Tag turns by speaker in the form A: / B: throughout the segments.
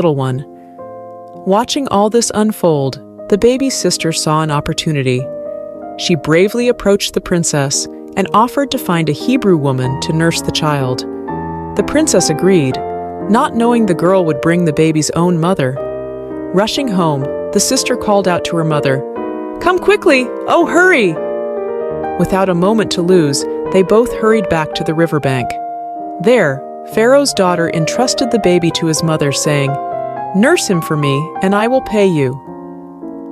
A: little one. Watching all this unfold, the baby's sister saw an opportunity. She bravely approached the princess and offered to find a Hebrew woman to nurse the child. The princess agreed, not knowing the girl would bring the baby's own mother. Rushing home, the sister called out to her mother, "Come quickly! Oh, hurry!" Without a moment to lose, they both hurried back to the riverbank. There, Pharaoh's daughter entrusted the baby to his mother, saying, "Nurse him for me, and I will pay you."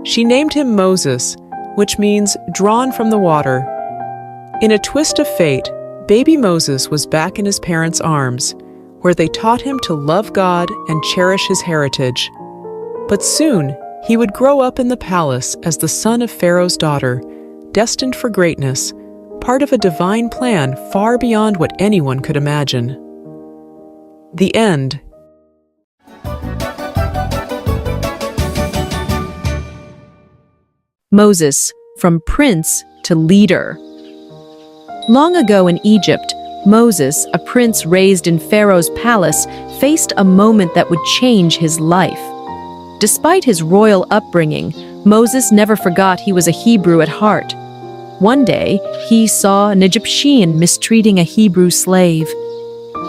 A: She named him Moses, which means drawn from the water. In a twist of fate, baby Moses was back in his parents' arms, where they taught him to love God and cherish his heritage. But soon, he would grow up in the palace as the son of Pharaoh's daughter, destined for greatness, part of a divine plan far beyond what anyone could imagine. The end.
B: Moses, from prince to leader. Long ago in Egypt, Moses, a prince raised in Pharaoh's palace, faced a moment that would change his life. Despite his royal upbringing, Moses never forgot he was a Hebrew at heart. One day, he saw an Egyptian mistreating a Hebrew slave.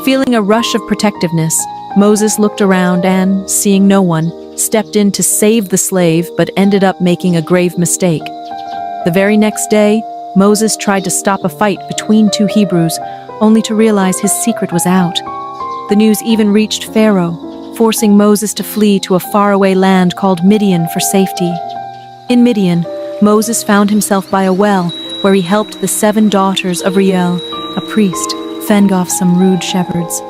B: Feeling a rush of protectiveness, Moses looked around and, seeing no one, stepped in to save the slave but ended up making a grave mistake. The very next day, Moses tried to stop a fight between two Hebrews, only to realize his secret was out. The news even reached Pharaoh, forcing Moses to flee to a faraway land called Midian for safety. In Midian, Moses found himself by a well, where he helped the 7 daughters of Reuel, a priest, fend off some rude shepherds.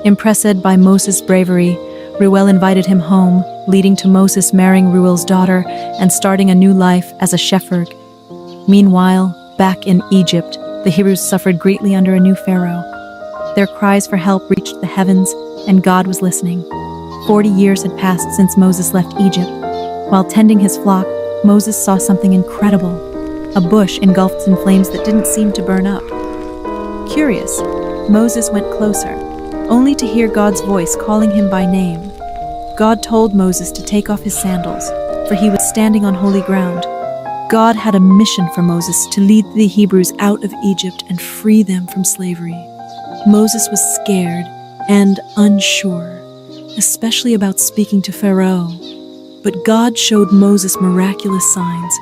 B: Impressed by Moses' bravery, Reuel invited him home, leading to Moses marrying Reuel's daughter and starting a new life as a shepherd. Meanwhile, back in Egypt, the Hebrews suffered greatly under a new pharaoh. Their cries for help reached the heavens, and God was listening. 40 years had passed since Moses left Egypt. While tending his flock, Moses saw something incredible. A bush engulfed in flames that didn't seem to burn up. Curious, Moses went closer, only to hear God's voice calling him by name. God told Moses to take off his sandals, for he was standing on holy ground. God had a mission for Moses to lead the Hebrews out of Egypt and free them from slavery. Moses was scared and unsure, especially about speaking to Pharaoh. But God showed Moses miraculous signs,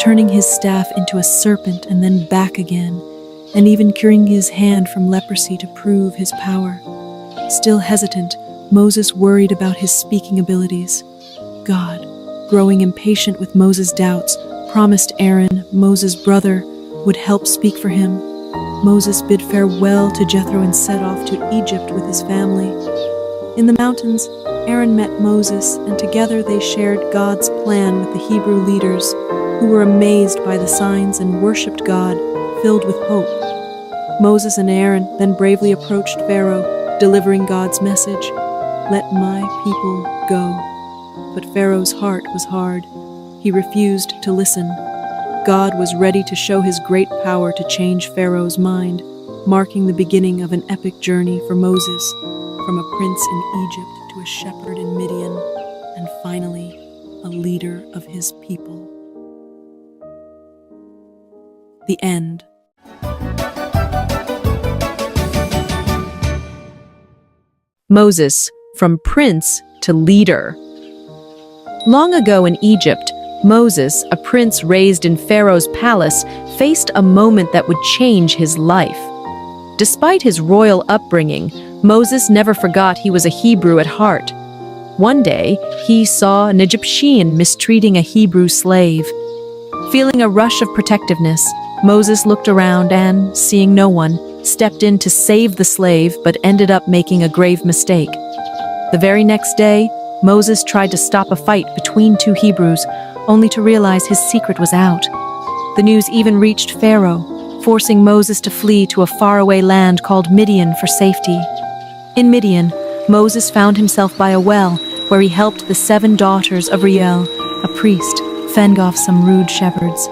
B: turning his staff into a serpent and then back again, and even curing his hand from leprosy to prove his power. Still hesitant, Moses worried about his speaking abilities. God, growing impatient with Moses' doubts, promised Aaron, Moses' brother, would help speak for him. Moses bid farewell to Jethro and set off to Egypt with his family. In the mountains, Aaron met Moses, and together they shared God's plan with the Hebrew leaders, who were amazed by the signs and worshipped God, filled with hope. Moses and Aaron then bravely approached Pharaoh, delivering God's message, "Let my people go." But Pharaoh's heart was hard. He refused to listen. God was ready to show his great power to change Pharaoh's mind, marking the beginning of an epic journey for Moses, from a prince in Egypt to a shepherd in Midian, and finally, a leader of his people. The end. Moses, from prince to leader. Long ago in Egypt, Moses, a prince raised in Pharaoh's palace, faced a moment that would change his life. Despite his royal upbringing, Moses never forgot he was a Hebrew at heart. One day, he saw an Egyptian mistreating a Hebrew slave. Feeling a rush of protectiveness, Moses looked around and, seeing no one, stepped in to save the slave but ended up making a grave mistake. The very next day, Moses tried to stop a fight between two Hebrews, only to realize his secret was out. The news even reached Pharaoh, forcing Moses to flee to a faraway land called Midian for safety. In Midian, Moses found himself by a well, where he helped the 7 daughters of Reuel, a priest, fend off some rude shepherds.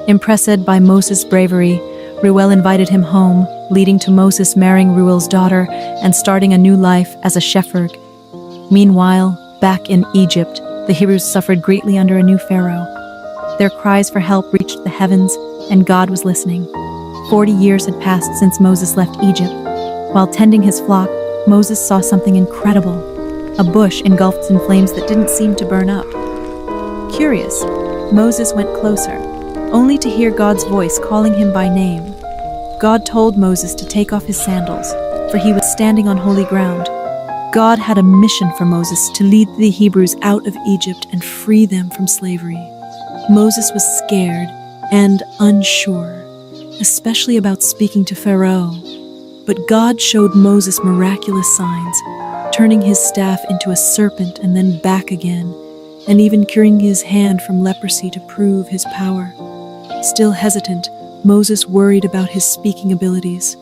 B: Impressed by Moses' bravery, Reuel invited him home, leading to Moses marrying Reuel's daughter and starting a new life as a shepherd. Meanwhile, back in Egypt, the Hebrews suffered greatly under a new pharaoh. Their cries for help reached the heavens, and God was listening. 40 years had passed since Moses left Egypt. While tending his flock, Moses saw something incredible: a bush engulfed in flames that didn't seem to burn up. Curious, Moses went closer, only to hear God's voice calling him by name. God told Moses to take off his sandals, for he was standing on holy ground. God had a mission for Moses to lead the Hebrews out of Egypt and free them from slavery. Moses was scared and unsure, especially about speaking to Pharaoh. But God showed Moses miraculous signs, turning his staff into a serpent and then back again, and even curing his hand from leprosy to prove his power. Still hesitant, Moses worried about his speaking abilities.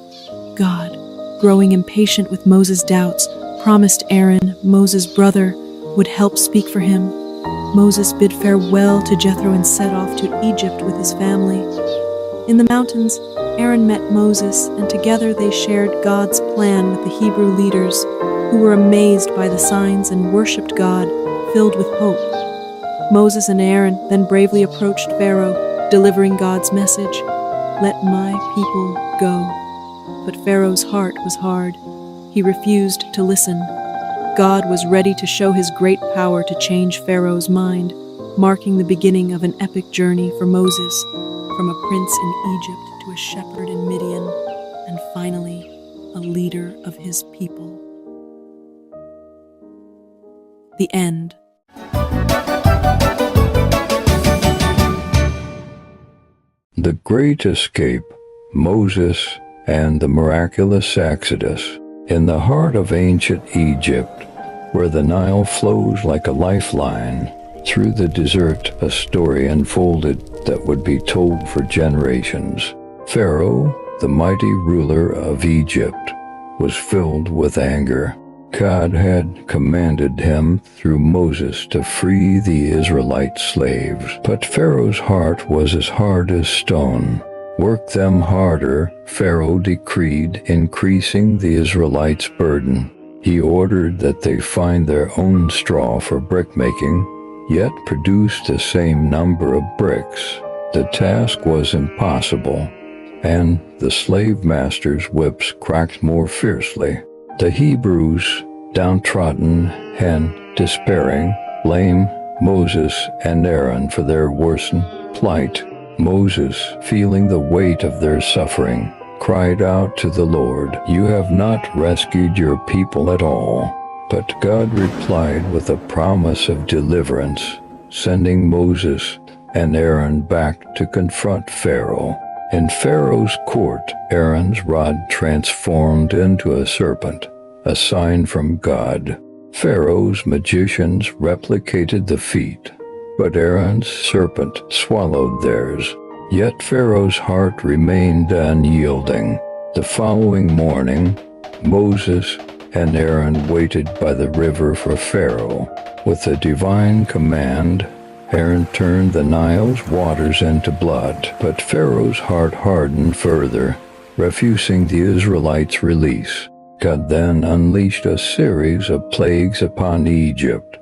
B: God, growing impatient with Moses' doubts, promised Aaron, Moses' brother, would help speak for him. Moses bid farewell to Jethro and set off to Egypt with his family. In the mountains, Aaron met Moses, and together they shared God's plan with the Hebrew leaders, who were amazed by the signs and worshipped God, filled with hope. Moses and Aaron then bravely approached Pharaoh, delivering God's message, "Let my people go." But Pharaoh's heart was hard. He refused to listen. God was ready to show his great power to change Pharaoh's mind, marking the beginning of an epic journey for Moses, from a prince in Egypt to a shepherd in Midian, and finally, a leader of his people. The end.
C: The Great Escape, Moses and the Miraculous Exodus. In the heart of ancient Egypt, where the Nile flows like a lifeline, through the desert a story unfolded that would be told for generations. Pharaoh, the mighty ruler of Egypt, was filled with anger. God had commanded him through Moses to free the Israelite slaves, but Pharaoh's heart was as hard as stone. Work them harder, Pharaoh decreed, increasing the Israelites' burden. He ordered that they find their own straw for brickmaking, yet produce the same number of bricks. The task was impossible, and the slave masters' whips cracked more fiercely. The Hebrews, downtrodden and despairing, blamed Moses and Aaron for their worsened plight. Moses, feeling the weight of their suffering, cried out to the Lord, "You have not rescued your people at all." But God replied with a promise of deliverance, sending Moses and Aaron back to confront Pharaoh. In Pharaoh's court, Aaron's rod transformed into a serpent, a sign from God. Pharaoh's magicians replicated the feat, but Aaron's serpent swallowed theirs. Yet Pharaoh's heart remained unyielding. The following morning, Moses and Aaron waited by the river for Pharaoh. With a divine command, Aaron turned the Nile's waters into blood, but Pharaoh's heart hardened further, refusing the Israelites' release. God then unleashed a series of plagues upon Egypt,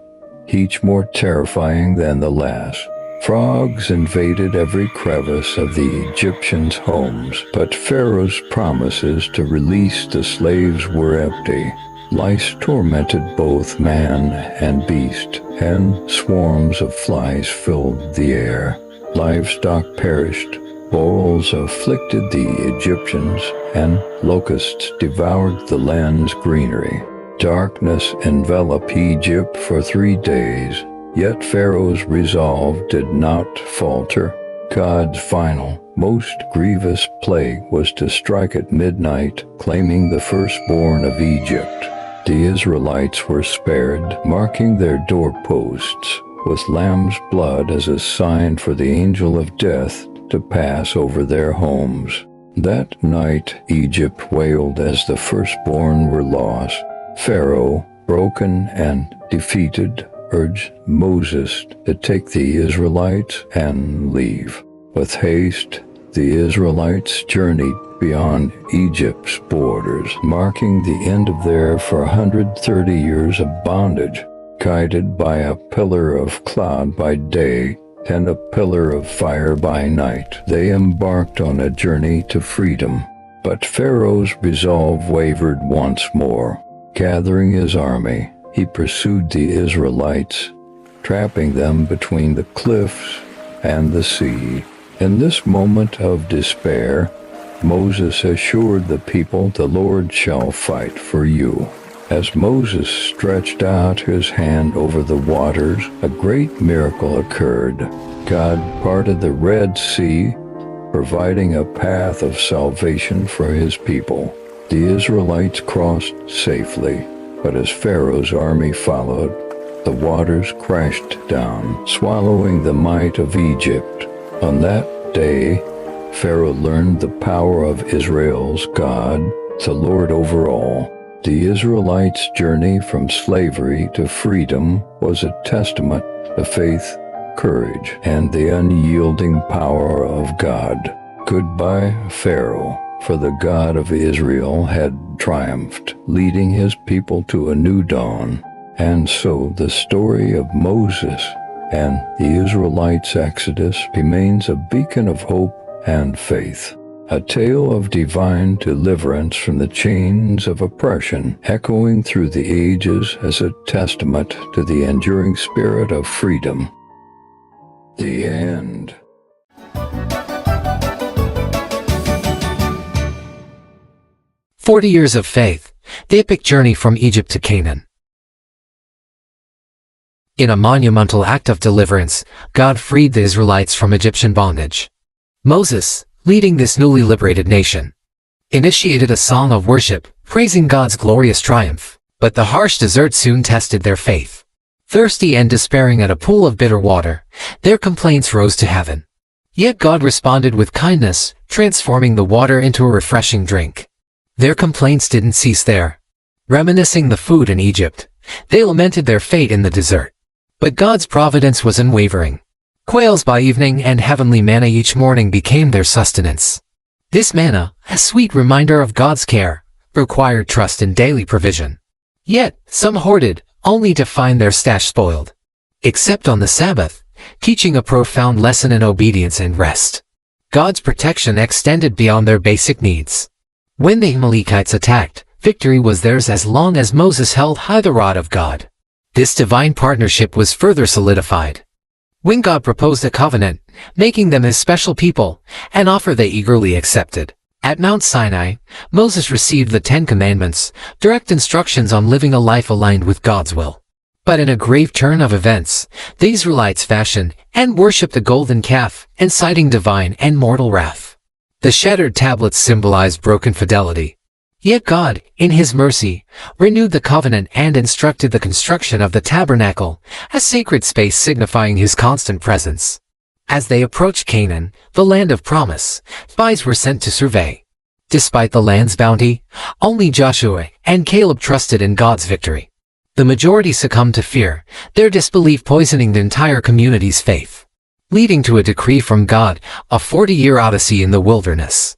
C: each more terrifying than the last. Frogs invaded every crevice of the Egyptians' homes, but Pharaoh's promises to release the slaves were empty. Lice tormented both man and beast, and swarms of flies filled the air. Livestock perished, boils afflicted the Egyptians, and locusts devoured the land's greenery. Darkness enveloped Egypt for 3 days, yet Pharaoh's resolve did not falter. God's final, most grievous plague was to strike at midnight, claiming the firstborn of Egypt. The Israelites were spared, marking their doorposts with lamb's blood as a sign for the angel of death to pass over their homes. That night, Egypt wailed as the firstborn were lost. Pharaoh, broken and defeated, urged Moses to take the Israelites and leave. With haste, the Israelites journeyed beyond Egypt's borders, marking the end of their 430 years of bondage. Guided by a pillar of cloud by day and a pillar of fire by night, they embarked on a journey to freedom. But Pharaoh's resolve wavered once more. Gathering his army, he pursued the Israelites, trapping them between the cliffs and the sea. In this moment of despair, Moses assured the people, "The Lord shall fight for you." As Moses stretched out his hand over the waters, a great miracle occurred. God parted the Red Sea, providing a path of salvation for his people. The Israelites crossed safely, but as Pharaoh's army followed, the waters crashed down, swallowing the might of Egypt. On that day, Pharaoh learned the power of Israel's God, the Lord over all. The Israelites' journey from slavery to freedom was a testament to faith, courage, and the unyielding power of God. Goodbye, Pharaoh, for the God of Israel had triumphed, leading his people to a new dawn. And so the story of Moses and the Israelites' exodus remains a beacon of hope and faith, a tale of divine deliverance from the chains of oppression, echoing through the ages as a testament to the enduring spirit of freedom. The end.
D: "40 Years of Faith, the epic journey from Egypt to Canaan." In a monumental act of deliverance, God freed the Israelites from Egyptian bondage. Moses, leading this newly liberated nation, initiated a song of worship, praising God's glorious triumph. But the harsh desert soon tested their faith. Thirsty and despairing at a pool of bitter water, their complaints rose to heaven. Yet God responded with kindness, transforming the water into a refreshing drink. Their complaints didn't cease there. Reminiscing the food in Egypt, they lamented their fate in the desert. But God's providence was unwavering. Quails by evening and heavenly manna each morning became their sustenance. This manna, a sweet reminder of God's care, required trust in daily provision. Yet, some hoarded, only to find their stash spoiled. Except on the Sabbath, teaching a profound lesson in obedience and rest. God's protection extended beyond their basic needs. When the Amalekites attacked, victory was theirs as long as Moses held high the rod of God. This divine partnership was further solidified when God proposed a covenant, making them his special people, an offer they eagerly accepted. At Mount Sinai, Moses received the 10 Commandments, direct instructions on living a life aligned with God's will. But in a grave turn of events, the Israelites fashioned and worshipped a golden calf, inciting divine and mortal wrath. The shattered tablets symbolized broken fidelity. Yet God, in his mercy, renewed the covenant and instructed the construction of the tabernacle, a sacred space signifying his constant presence. As they approached Canaan, the land of promise, spies were sent to survey. Despite the land's bounty, only Joshua and Caleb trusted in God's victory. The majority succumbed to fear, their disbelief poisoning the entire community's faith, leading to a decree from God, a 40-year odyssey in the wilderness.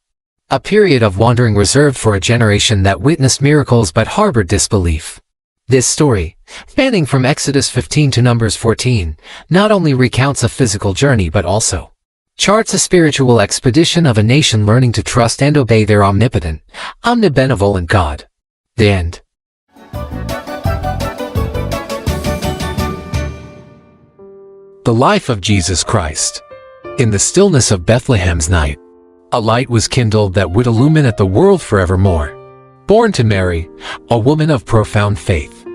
D: A period of wandering reserved for a generation that witnessed miracles but harbored disbelief. This story, spanning from Exodus 15 to Numbers 14, not only recounts a physical journey but also charts a spiritual expedition of a nation learning to trust and obey their omnipotent, omnibenevolent God. The end. The life of Jesus Christ. In the stillness of Bethlehem's night, a light was kindled that would illumine the world forevermore. Born to Mary, a woman of profound faith,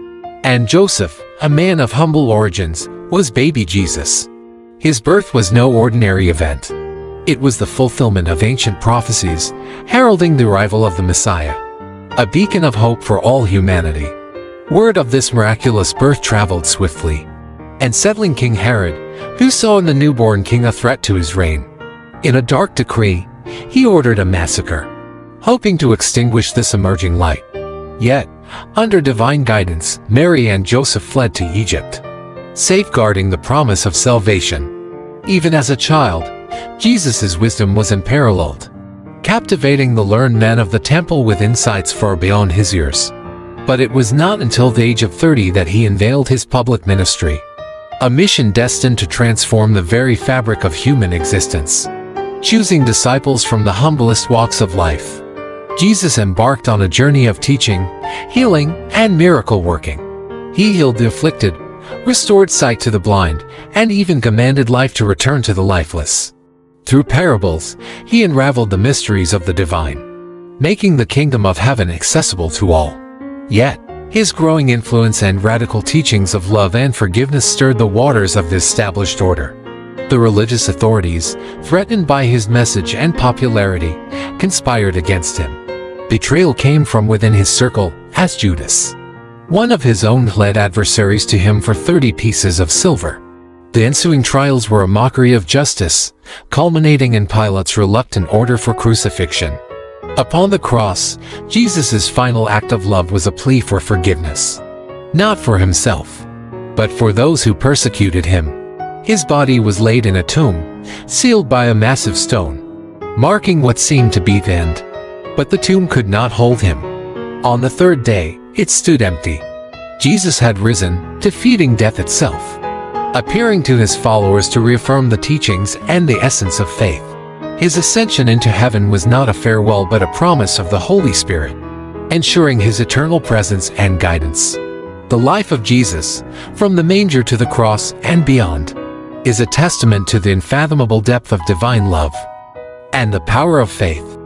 D: and Joseph, a man of humble origins, was baby Jesus. His birth was no ordinary event. It was the fulfillment of ancient prophecies, heralding the arrival of the Messiah, a beacon of hope for all humanity. Word of this miraculous birth traveled swiftly, and settling King Herod, who saw in the newborn king a threat to his reign. In a dark decree, he ordered a massacre, hoping to extinguish this emerging light. Yet, under divine guidance, Mary and Joseph fled to Egypt, safeguarding the promise of salvation. Even as a child, Jesus' wisdom was unparalleled, captivating the learned men of the temple with insights far beyond his years. But it was not until the age of 30 that he unveiled his public ministry, a mission destined to transform the very fabric of human existence. Choosing disciples from the humblest walks of life, Jesus embarked on a journey of teaching, healing, and miracle working. He healed the afflicted, restored sight to the blind, and even commanded life to return to the lifeless. Through parables, he unraveled the mysteries of the divine, making the kingdom of heaven accessible to all. Yet, his growing influence and radical teachings of love and forgiveness stirred the waters of the established order. The religious authorities, threatened by his message and popularity, conspired against him. Betrayal came from within his circle, as Judas, one of his own, led adversaries to him for 30 pieces of silver. The ensuing trials were a mockery of justice, culminating in Pilate's reluctant order for crucifixion. Upon the cross, Jesus' final act of love was a plea for forgiveness. Not for himself, but for those who persecuted him. His body was laid in a tomb, sealed by a massive stone, marking what seemed to be the end. But the tomb could not hold him. On the third day, it stood empty. Jesus had risen, defeating death itself, appearing to his followers to reaffirm the teachings and the essence of faith. His ascension into heaven was not a farewell but a promise of the Holy Spirit, ensuring his eternal presence and guidance. The life of Jesus, from the manger to the cross and beyond, is a testament to the unfathomable depth of divine love and the power of faith.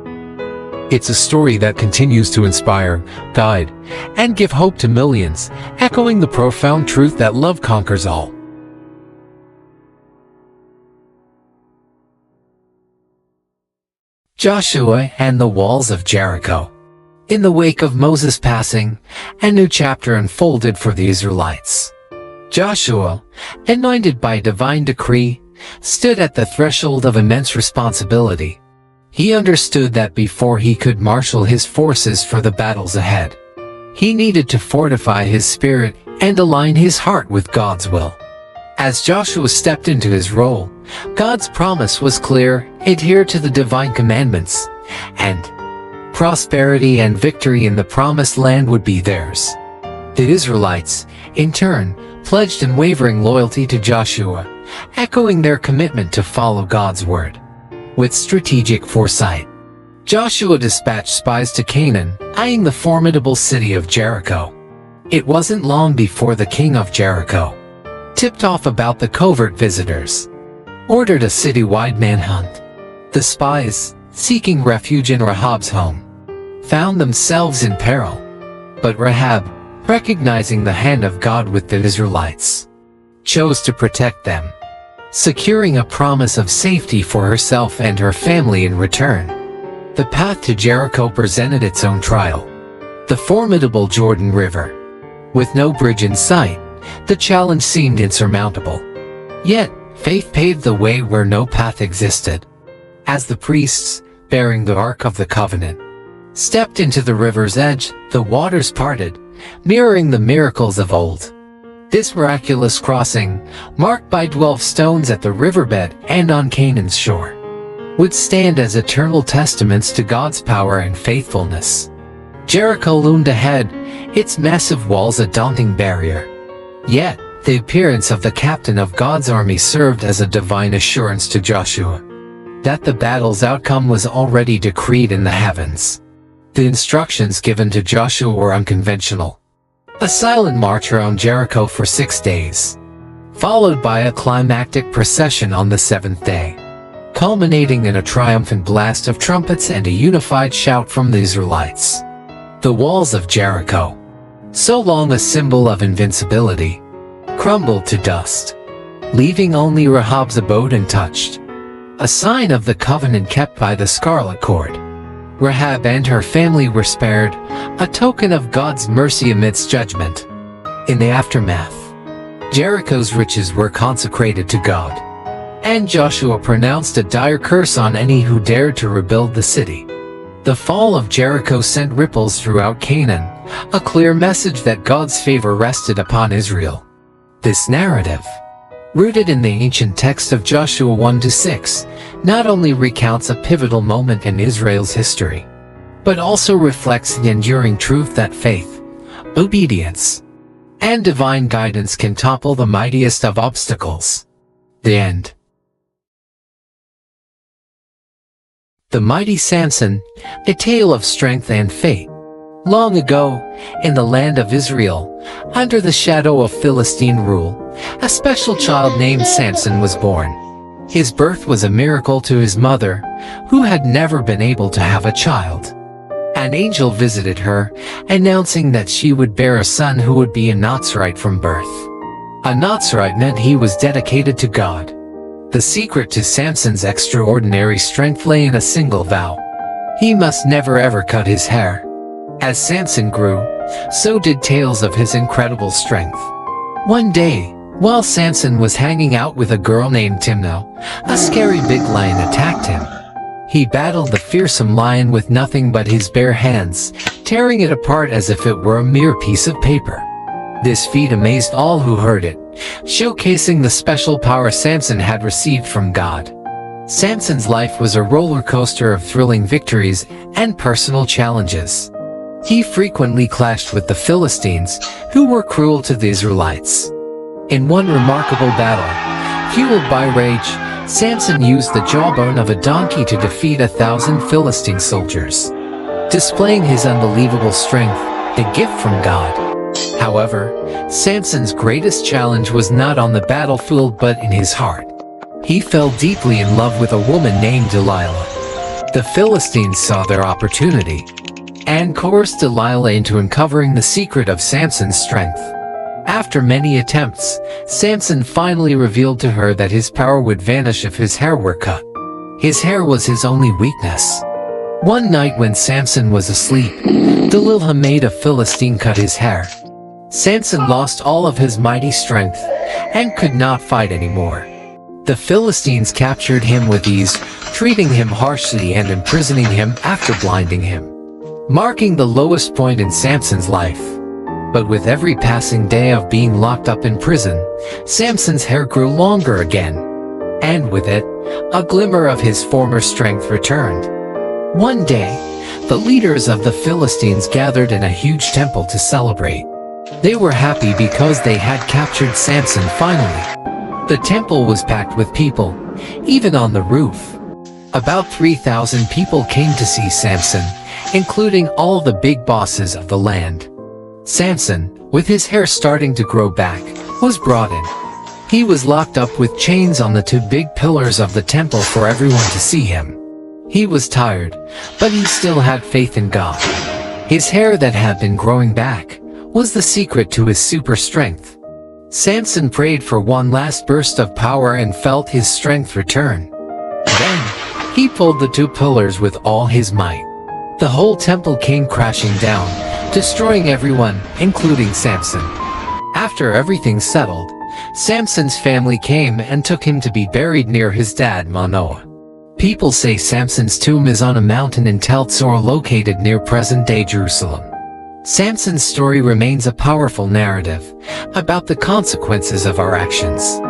D: It's a story that continues to inspire, guide, and give hope to millions, echoing the profound truth that love conquers all. Joshua and the walls of Jericho. In the wake of Moses' passing, a new chapter unfolded for the Israelites. Joshua, anointed by divine decree, stood at the threshold of immense responsibility. He understood that before he could marshal his forces for the battles ahead, he needed to fortify his spirit and align his heart with God's will. As Joshua stepped into his role, God's promise was clear: adhere to the divine commandments, and prosperity and victory in the promised land would be theirs. The Israelites, in turn, pledged unwavering loyalty to Joshua, echoing their commitment to follow God's word. With strategic foresight, Joshua dispatched spies to Canaan, eyeing the formidable city of Jericho. It wasn't long before the king of Jericho, tipped off about the covert visitors, ordered a citywide manhunt. The spies, seeking refuge in Rahab's home, found themselves in peril. But Rahab, recognizing the hand of God with the Israelites, chose to protect them, securing a promise of safety for herself and her family in return. The path to Jericho presented its own trial. The formidable Jordan River. With no bridge in sight, the challenge seemed insurmountable. Yet, faith paved the way where no path existed. As the priests, bearing the Ark of the Covenant, stepped into the river's edge, the waters parted, mirroring the miracles of old. This miraculous crossing, marked by 12 stones at the riverbed and on Canaan's shore, would stand as eternal testaments to God's power and faithfulness. Jericho loomed ahead, its massive walls a daunting barrier. Yet, the appearance of the captain of God's army served as a divine assurance to Joshua that the battle's outcome was already decreed in the heavens. The instructions given to Joshua were unconventional. A silent march around Jericho for 6 days, followed by a climactic procession on the 7th day, culminating in a triumphant blast of trumpets and a unified shout from the Israelites. The walls of Jericho, so long a symbol of invincibility, crumbled to dust, leaving only Rahab's abode untouched, a sign of the covenant kept by the scarlet cord. Rahab and her family were spared, a token of God's mercy amidst judgment. In the aftermath, Jericho's riches were consecrated to God, and Joshua pronounced a dire curse on any who dared to rebuild the city. The fall of Jericho sent ripples throughout Canaan, a clear message that God's favor rested upon Israel. This narrative, Rooted in the ancient text of Joshua 1-6, not only recounts a pivotal moment in Israel's history, but also reflects the enduring truth that faith, obedience, and divine guidance can topple the mightiest of obstacles. The end. The mighty Samson, a tale of strength and fate. Long ago, in the land of Israel, under the shadow of Philistine rule, a special child named Samson was born. His birth was a miracle to his mother, who had never been able to have a child. An angel visited her, announcing that she would bear a son who would be a Nazirite from birth. A Nazirite meant he was dedicated to God. The secret to Samson's extraordinary strength lay in a single vow. He must never ever cut his hair. As Samson grew, so did tales of his incredible strength. One day, while Samson was hanging out with a girl named Timnah, a scary big lion attacked him. He battled the fearsome lion with nothing but his bare hands, tearing it apart as if it were a mere piece of paper. This feat amazed all who heard it, showcasing the special power Samson had received from God. Samson's life was a roller coaster of thrilling victories and personal challenges. He frequently clashed with the Philistines, who were cruel to the Israelites. In one remarkable battle, fueled by rage, Samson used the jawbone of a donkey to defeat 1,000 Philistine soldiers, displaying his unbelievable strength, a gift from God. However, Samson's greatest challenge was not on the battlefield but in his heart. He fell deeply in love with a woman named Delilah. The Philistines saw their opportunity and coerced Delilah into uncovering the secret of Samson's strength. After many attempts, Samson finally revealed to her that his power would vanish if his hair were cut. His hair was his only weakness. One night when Samson was asleep, Delilah made a Philistine cut his hair. Samson lost all of his mighty strength and could not fight anymore. The Philistines captured him with ease, treating him harshly and imprisoning him after blinding him, marking the lowest point in Samson's life. But with every passing day of being locked up in prison, Samson's hair grew longer again, and with it, a glimmer of his former strength returned. One day, the leaders of the Philistines gathered in a huge temple to celebrate. They were happy because they had captured Samson finally. The temple was packed with people, even on the roof. About 3,000 people came to see Samson, including all the big bosses of the land. Samson, with his hair starting to grow back, was brought in. He was locked up with chains on the two big pillars of the temple for everyone to see him. He was tired, but he still had faith in God. His hair that had been growing back was the secret to his super strength. Samson prayed for one last burst of power and felt his strength return. Then, he pulled the two pillars with all his might. The whole temple came crashing down, destroying everyone, including Samson. After everything settled, Samson's family came and took him to be buried near his dad Manoah. People say Samson's tomb is on a mountain in Tel Tzor located near present-day Jerusalem. Samson's story remains a powerful narrative about the consequences of our actions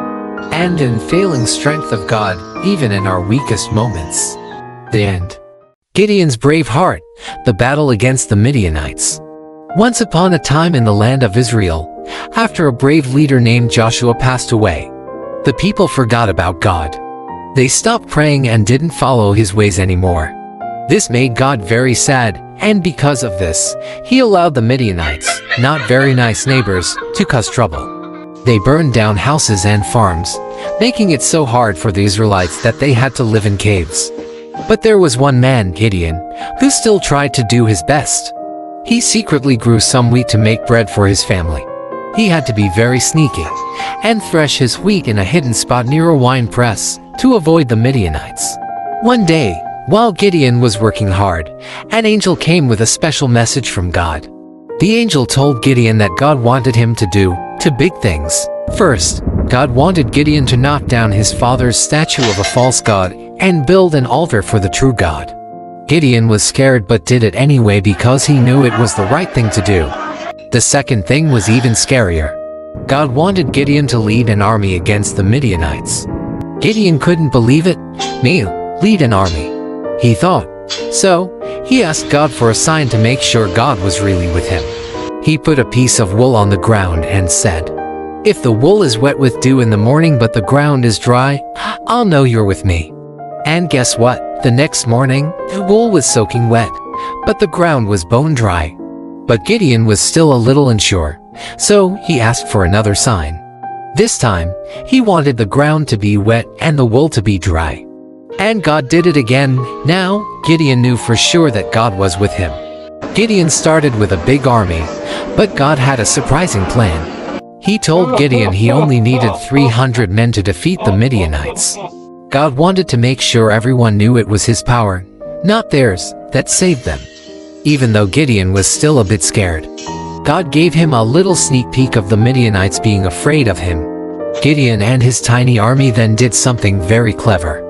D: and unfailing strength of God even in our weakest moments. The end. Gideon's brave heart, the battle against the Midianites. Once upon a time in the land of Israel, after a brave leader named Joshua passed away, the people forgot about God. They stopped praying and didn't follow his ways anymore. This made God very sad, and because of this, he allowed the Midianites, not very nice neighbors, to cause trouble. They burned down houses and farms, making it so hard for the Israelites that they had to live in caves. But there was one man, Gideon, who still tried to do his best. He secretly grew some wheat to make bread for his family. He had to be very sneaky and thresh his wheat in a hidden spot near a wine press to avoid the Midianites. One day, while Gideon was working hard, an angel came with a special message from God. The angel told Gideon that God wanted him to do two big things. First, God wanted Gideon to knock down his father's statue of a false god and build an altar for the true God. Gideon was scared but did it anyway because he knew it was the right thing to do. The second thing was even scarier. God wanted Gideon to lead an army against the Midianites. Gideon couldn't believe it. Me, lead an army, he thought. So, he asked God for a sign to make sure God was really with him. He put a piece of wool on the ground and said, "If the wool is wet with dew in the morning but the ground is dry, I'll know you're with me." And guess what? The next morning, the wool was soaking wet, but the ground was bone dry. But Gideon was still a little unsure, so he asked for another sign. This time, he wanted the ground to be wet and the wool to be dry. And God did it again. Now, Gideon knew for sure that God was with him. Gideon started with a big army, but God had a surprising plan. He told Gideon he only needed 300 men to defeat the Midianites. God wanted to make sure everyone knew it was his power, not theirs, that saved them. Even though Gideon was still a bit scared, God gave him a little sneak peek of the Midianites being afraid of him. Gideon and his tiny army then did something very clever.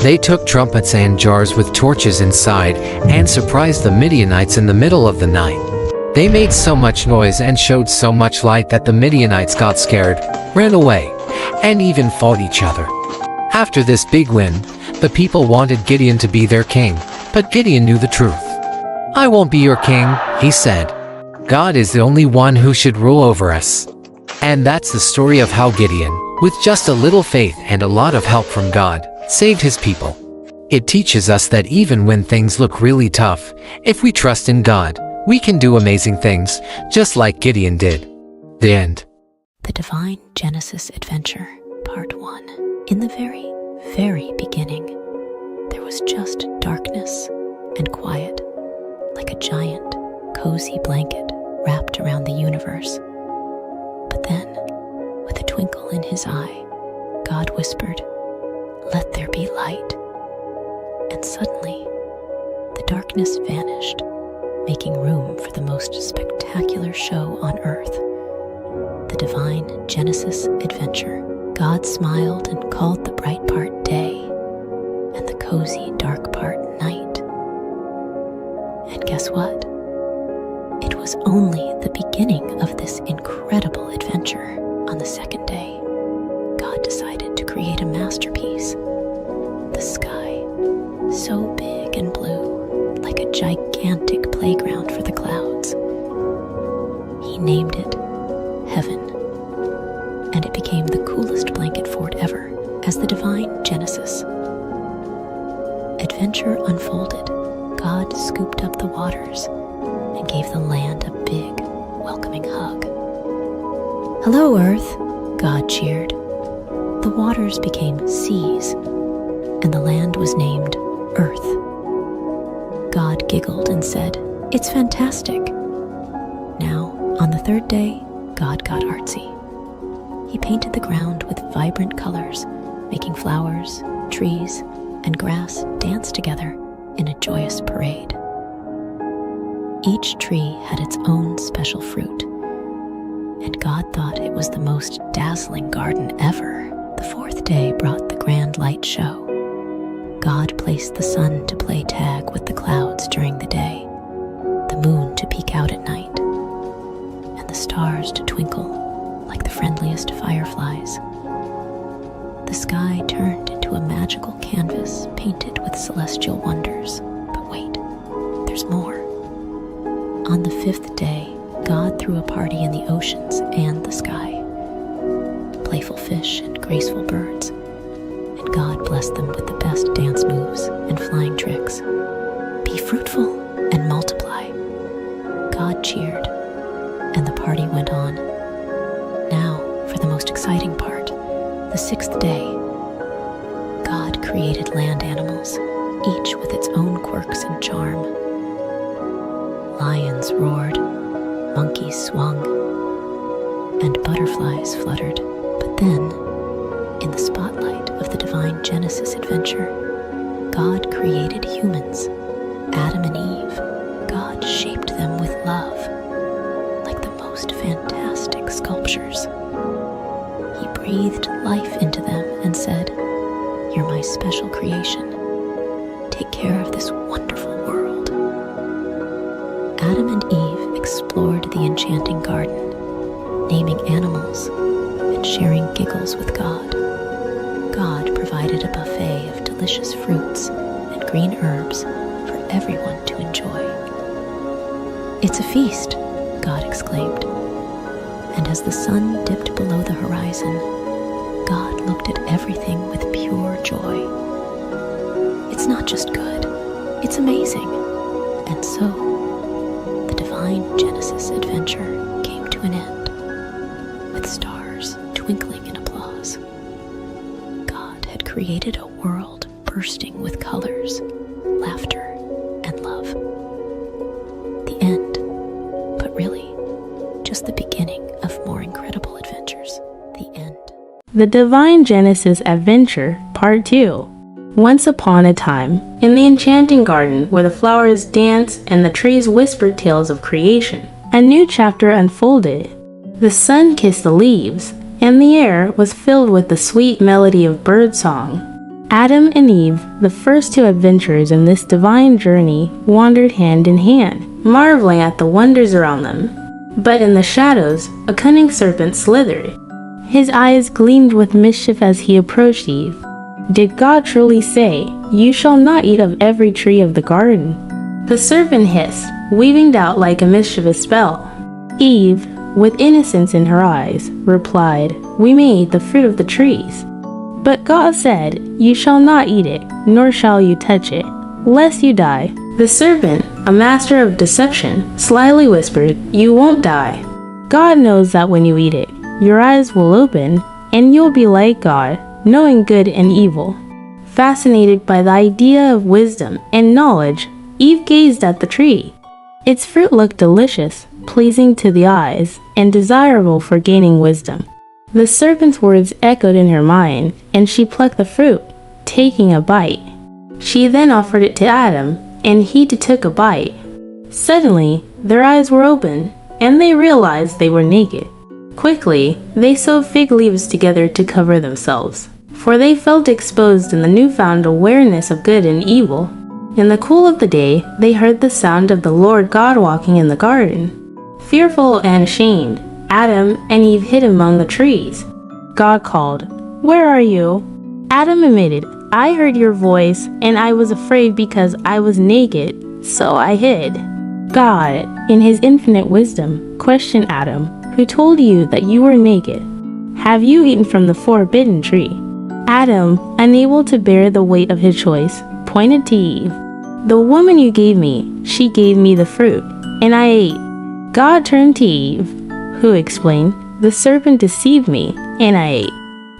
D: They took trumpets and jars with torches inside and surprised the Midianites in the middle of the night. They made so much noise and showed so much light that the Midianites got scared, ran away, and even fought each other. After this big win, the people wanted Gideon to be their king, but Gideon knew the truth. "I won't be your king," he said. "God is the only one who should rule over us." And that's the story of how Gideon, with just a little faith and a lot of help from God, saved his people. It teaches us that even when things look really tough, if we trust in God, we can do amazing things, just like Gideon did. The end.
E: The Divine Genesis Adventure, Part 1. In the very, very beginning, there was just darkness and quiet, like a giant, cozy blanket wrapped around the universe. But then, with a twinkle in his eye, God whispered, "Let there be light." And suddenly, the darkness vanished, making room for the most spectacular show on earth. The Divine Genesis Adventure. God smiled and called the bright part day, and the cozy dark part night. And guess what? It was only the beginning of this incredible adventure. On the second day, God decided to create a masterpiece. The sky, so big and blue, like a gigantic playground for the clouds. He named it Heaven, and it became the coolest blanket fort ever as the Divine Genesis. Adventure unfolded. God scooped up the waters and gave the land a big, welcoming hug. "Hello, Earth," God cheered. The waters became seas, and the land was named Earth. God giggled and said, "It's fantastic." Now, on the third day, God got artsy. He painted the ground with vibrant colors, making flowers, trees, and grass dance together in a joyous parade. Each tree had its own special fruit, and God thought it was the most dazzling garden ever. The fourth day brought the grand light show. God placed the sun to play tag with the clouds during the day, the moon to peek out at night, and the stars to twinkle like the friendliest fireflies. The sky turned into a magical canvas painted with celestial wonders. But wait, there's more. On the fifth day, God threw a party in the oceans and the sky. Playful fish and graceful birds, and God blessed them with the best dance moves and flying tricks. Be fruitful and multiply. God cheered, and the party went on. Now, for the most exciting part, the sixth day. God created land animals, each with its own quirks and charm. Lions roared, monkeys swung, and butterflies fluttered. But then, in the spotlight of the Divine Genesis Adventure, God created humans, Adam and Eve. God shaped them with love, like the most fantastic sculptures. He breathed life into them and said, "You're my special creation. Take care of this wonderful world." Adam and Eve explored the enchanting garden, naming animals, and sharing giggles with God. God provided a buffet of delicious fruits and green herbs for everyone to enjoy. "It's a feast," God exclaimed. And as the sun dipped below the horizon, God looked at everything with pure joy. It's not just good, it's amazing. And so, the divine Genesis adventure came to an end, with stars twinkling in applause. God had created a world bursting with colors, laughter, and love. The end, but really, just the beginning of more incredible adventures. The end.
F: The Divine Genesis Adventure, Part 2. Once upon a time, in the enchanting garden where the flowers danced and the trees whispered tales of creation, a new chapter unfolded. The sun kissed the leaves, and the air was filled with the sweet melody of birdsong. Adam and Eve, the first two adventurers in this divine journey, wandered hand in hand, marveling at the wonders around them. But in the shadows, a cunning serpent slithered. His eyes gleamed with mischief as he approached Eve. Did God truly say, "You shall not eat of every tree of the garden"? The serpent hissed, weaving doubt like a mischievous spell. Eve, with innocence in her eyes, replied, "We may eat the fruit of the trees." But God said, "You shall not eat it, nor shall you touch it, lest you die." The serpent, a master of deception, slyly whispered, "You won't die. God knows that when you eat it, your eyes will open, and you'll be like God, knowing good and evil." Fascinated by the idea of wisdom and knowledge, Eve gazed at the tree. Its fruit looked delicious, pleasing to the eyes, and desirable for gaining wisdom. The serpent's words echoed in her mind, and she plucked the fruit, taking a bite. She then offered it to Adam, and he too took a bite. Suddenly, their eyes were open, and they realized they were naked. Quickly, they sewed fig leaves together to cover themselves, for they felt exposed in the newfound awareness of good and evil. In the cool of the day, they heard the sound of the Lord God walking in the garden. Fearful and ashamed, Adam and Eve hid among the trees. God called, "Where are you?" Adam admitted, "I heard your voice, and I was afraid because I was naked, so I hid." God, in his infinite wisdom, questioned Adam, "Who told you that you were naked? Have you eaten from the forbidden tree?" Adam, unable to bear the weight of his choice, pointed to Eve. "The woman you gave me, she gave me the fruit, and I ate." God turned to Eve, who explained, "The serpent deceived me, and I ate."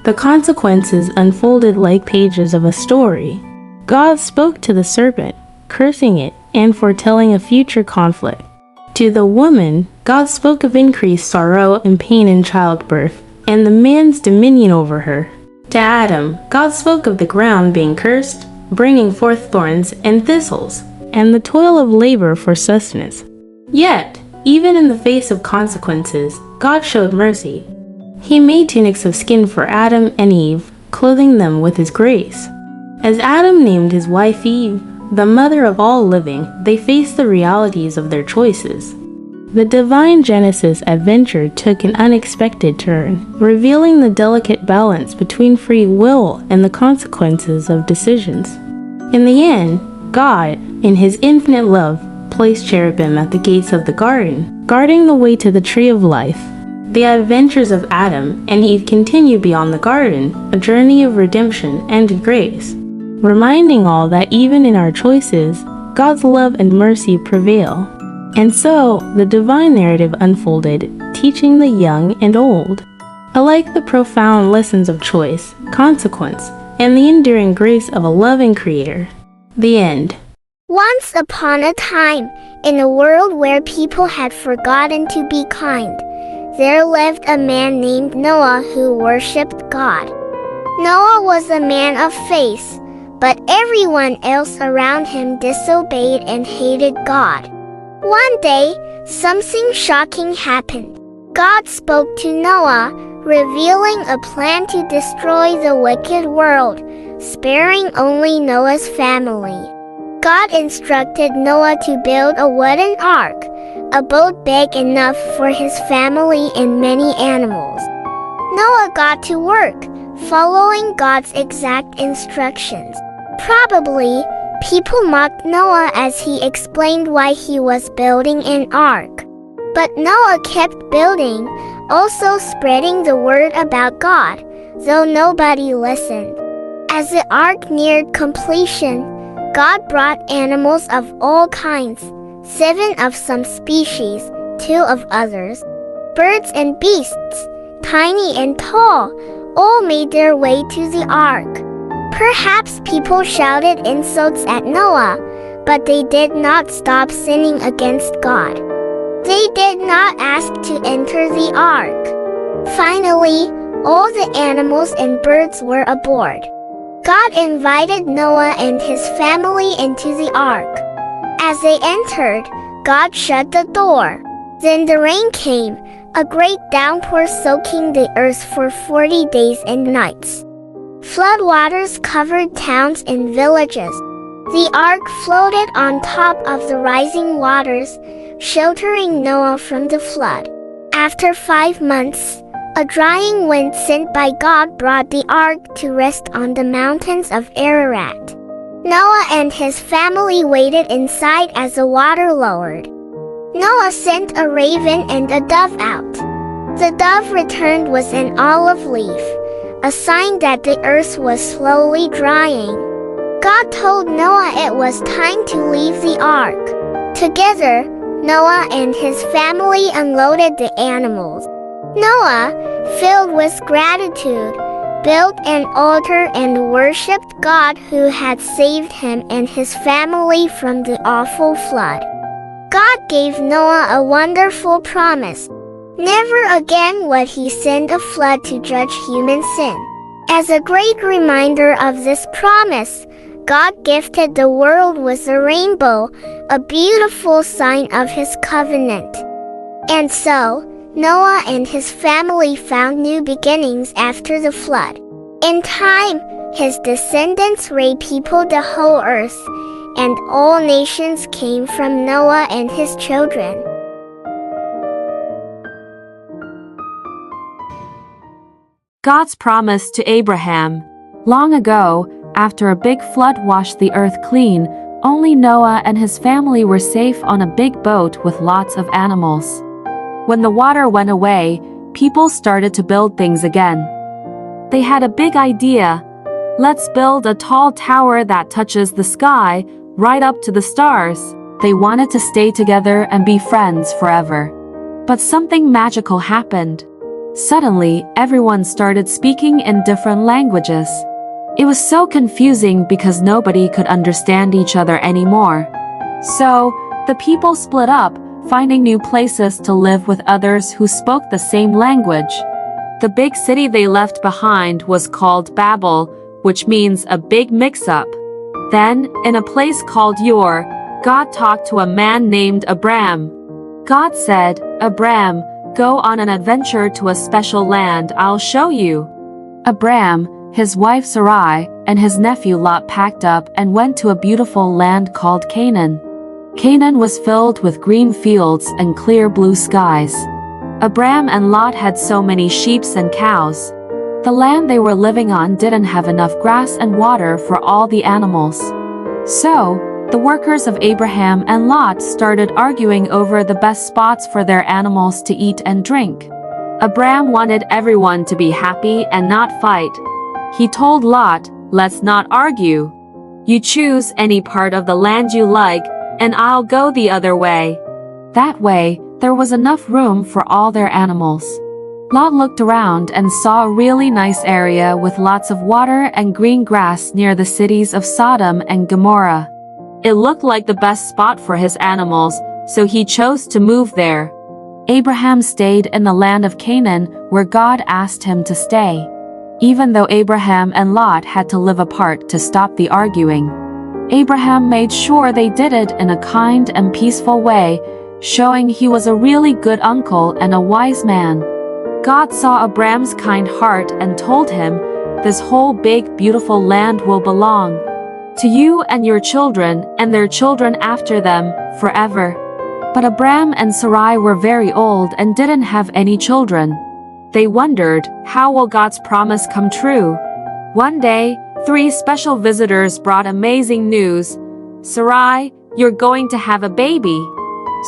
F: The consequences unfolded like pages of a story. God spoke to the serpent, cursing it and foretelling a future conflict. To the woman, God spoke of increased sorrow and pain in childbirth, and the man's dominion over her. To Adam, God spoke of the ground being cursed, bringing forth thorns and thistles, and the toil of labor for sustenance. Yet, even in the face of consequences, God showed mercy. He made tunics of skin for Adam and Eve, clothing them with his grace. As Adam named his wife Eve, the mother of all living, they faced the realities of their choices. The Divine Genesis adventure took an unexpected turn, revealing the delicate balance between free will and the consequences of decisions. In the end, God, in his infinite love, placed cherubim at the gates of the garden, guarding the way to the tree of life. The adventures of Adam and Eve continue beyond the garden, a journey of redemption and grace, reminding all that even in our choices, God's love and mercy prevail. And so, the divine narrative unfolded, teaching the young and old alike the profound lessons of choice, consequence, and the enduring grace of a loving Creator. The end.
G: Once upon a time, in a world where people had forgotten to be kind, there lived a man named Noah who worshipped God. Noah was a man of faith, but everyone else around him disobeyed and hated God. One day, something shocking happened. God spoke to Noah, revealing a plan to destroy the wicked world, sparing only Noah's family. God instructed Noah to build a wooden ark, a boat big enough for his family and many animals. Noah got to work, following God's exact instructions. Probably, people mocked Noah as he explained why he was building an ark. But Noah kept building, also spreading the word about God, though nobody listened. As the ark neared completion, God brought animals of all kinds, 7 of some species, 2 of others. Birds and beasts, tiny and tall, all made their way to the ark. Perhaps people shouted insults at Noah, but they did not stop sinning against God. They did not ask to enter the ark. Finally, all the animals and birds were aboard. God invited Noah and his family into the ark. As they entered, God shut the door. Then the rain came, a great downpour soaking the earth for 40 days and nights. Floodwaters covered towns and villages. The ark floated on top of the rising waters, sheltering Noah from the flood. After 5 months, a drying wind sent by God brought the ark to rest on the mountains of Ararat. Noah and his family waited inside as the water lowered. Noah sent a raven and a dove out. The dove returned with an olive leaf, a sign that the earth was slowly drying. God told Noah it was time to leave the ark. Together, Noah and his family unloaded the animals. Noah, filled with gratitude, built an altar and worshipped God who had saved him and his family from the awful flood. God gave Noah a wonderful promise. Never again would he send a flood to judge human sin. As a great reminder of this promise, God gifted the world with a rainbow, a beautiful sign of his covenant. And so, Noah and his family found new beginnings after the flood. In time, his descendants repeopled the whole earth, and all nations came from Noah and his children.
B: God's promise to Abraham. Long ago, after a big flood washed the earth clean, only Noah and his family were safe on a big boat with lots of animals. When the water went away, people started to build things again. They had a big idea. Let's build a tall tower that touches the sky, right up to the stars. They wanted to stay together and be friends forever. But something magical happened. Suddenly, everyone started speaking in different languages. It was so confusing because nobody could understand each other anymore. So, the people split up, finding new places to live with others who spoke the same language. The big city they left behind was called Babel, which means a big mix-up. Then, in a place called Ur, God talked to a man named Abram. God said, "Abram, go on an adventure to a special land I'll show you." Abram, his wife Sarai, and his nephew Lot packed up and went to a beautiful land called Canaan. Canaan was filled with green fields and clear blue skies. Abram and Lot had so many sheep and cows. The land they were living on didn't have enough grass and water for all the animals. So, the workers of Abraham and Lot started arguing over the best spots for their animals to eat and drink. Abram wanted everyone to be happy and not fight. He told Lot, "Let's not argue. You choose any part of the land you like, and I'll go the other way." That way, there was enough room for all their animals. Lot looked around and saw a really nice area with lots of water and green grass near the cities of Sodom and Gomorrah. It looked like the best spot for his animals, so he chose to move there. Abraham stayed in the land of Canaan, where God asked him to stay. Even though Abraham and Lot had to live apart to stop the arguing, Abraham made sure they did it in a kind and peaceful way, showing he was a really good uncle and a wise man. God saw Abram's kind heart and told him, "This whole big, beautiful land will belong to you and your children and their children after them, forever." But Abram and Sarai were very old and didn't have any children. They wondered, how will God's promise come true? One day, 3 special visitors brought amazing news. Sarai, you're going to have a baby.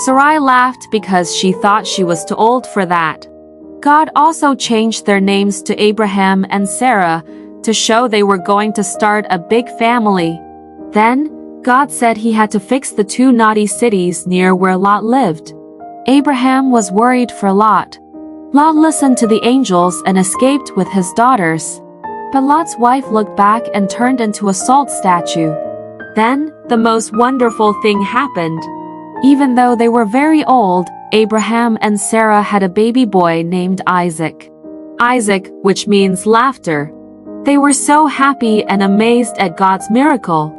B: Sarai laughed because she thought she was too old for that. God also changed their names to Abraham and Sarah to show they were going to start a big family. Then, God said he had to fix the 2 naughty cities near where Lot lived. Abraham was worried for Lot. Lot listened to the angels and escaped with his daughters. But Lot's wife looked back and turned into a salt statue. Then, the most wonderful thing happened. Even though they were very old, Abraham and Sarah had a baby boy named Isaac. Isaac, which means laughter. They were so happy and amazed at God's miracle.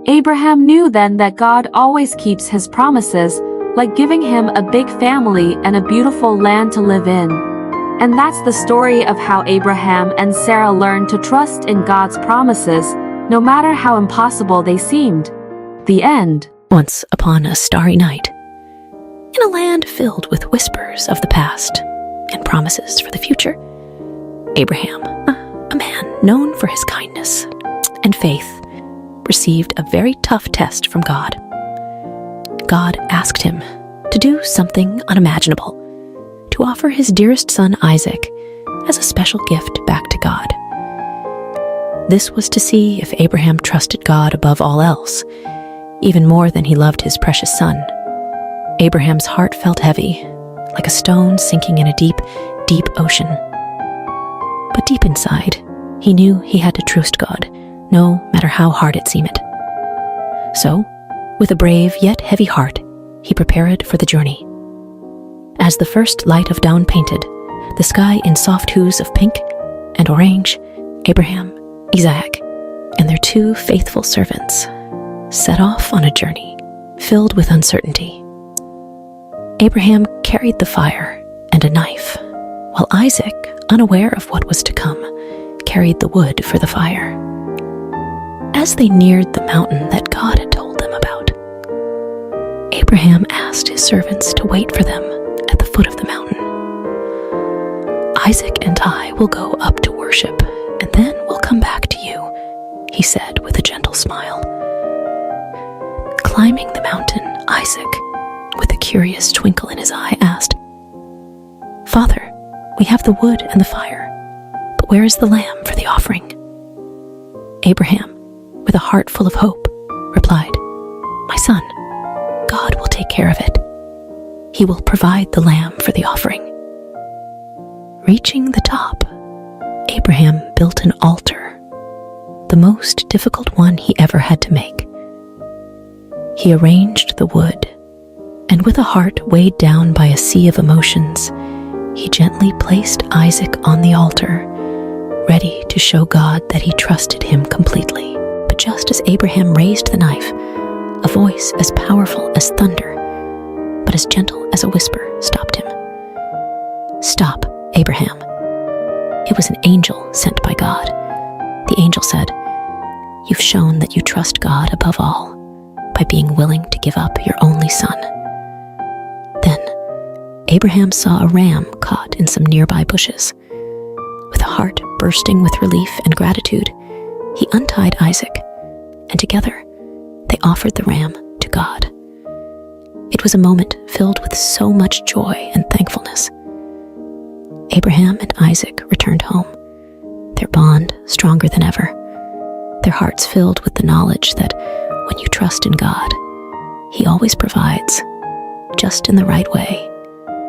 B: Abraham knew then that God always keeps his promises, like giving him a big family and a beautiful land to live in. And that's the story of how Abraham and Sarah learned to trust in God's promises, no matter how impossible they seemed. The end.
E: Once upon a starry night, in a land filled with whispers of the past and promises for the future, Abraham, a man known for his kindness and faith, received a very tough test from God. God asked him to do something unimaginable, to offer his dearest son Isaac as a special gift back to God. This was to see if Abraham trusted God above all else, even more than he loved his precious son. Abraham's heart felt heavy, like a stone sinking in a deep, deep ocean. But deep inside, he knew he had to trust God, no matter how hard it seemed. So, with a brave yet heavy heart, he prepared for the journey. As the first light of dawn painted the sky in soft hues of pink and orange, Abraham, Isaac, and their 2 faithful servants set off on a journey filled with uncertainty. Abraham carried the fire and a knife, while Isaac, unaware of what was to come, carried the wood for the fire. As they neared the mountain that God had told them about, Abraham asked his servants to wait for them at the foot of the mountain. Isaac and I will go up to worship, and then we'll come back to you, he said with a gentle smile. Climbing the mountain, Isaac, with a curious twinkle in his eye, asked, Father, we have the wood and the fire, but where is the lamb for the offering? Abraham, with a heart full of hope, replied, My son, God will take care of it. He will provide the lamb for the offering. Reaching the top, Abraham built an altar, the most difficult one he ever had to make. He arranged the wood, and with a heart weighed down by a sea of emotions, he gently placed Isaac on the altar, ready to show God that he trusted him completely. But just as Abraham raised the knife, a voice as powerful as thunder, but as gentle as a whisper, stopped him. Stop, Abraham. It was an angel sent by God. The angel said, You've shown that you trust God above all by being willing to give up your only son. Then, Abraham saw a ram caught in some nearby bushes. With a heart bursting with relief and gratitude, he untied Isaac, and together they offered the ram to God. It was a moment filled with so much joy and thankfulness. Abraham and Isaac returned home, their bond stronger than ever, their hearts filled with the knowledge that when you trust in God, He always provides, just in the right way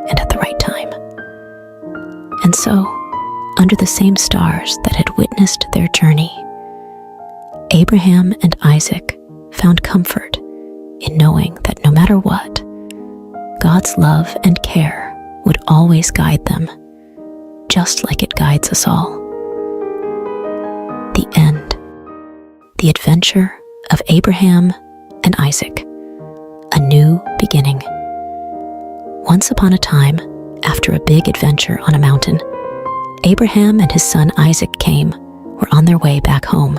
E: and at the right time. And so, under the same stars that had witnessed their journey, Abraham and Isaac found comfort in knowing that no matter what, God's love and care would always guide them, just like it guides us all. The end. The adventure of Abraham and Isaac. A new beginning. Once upon a time, after a big adventure on a mountain, Abraham and his son Isaac were on their way back home.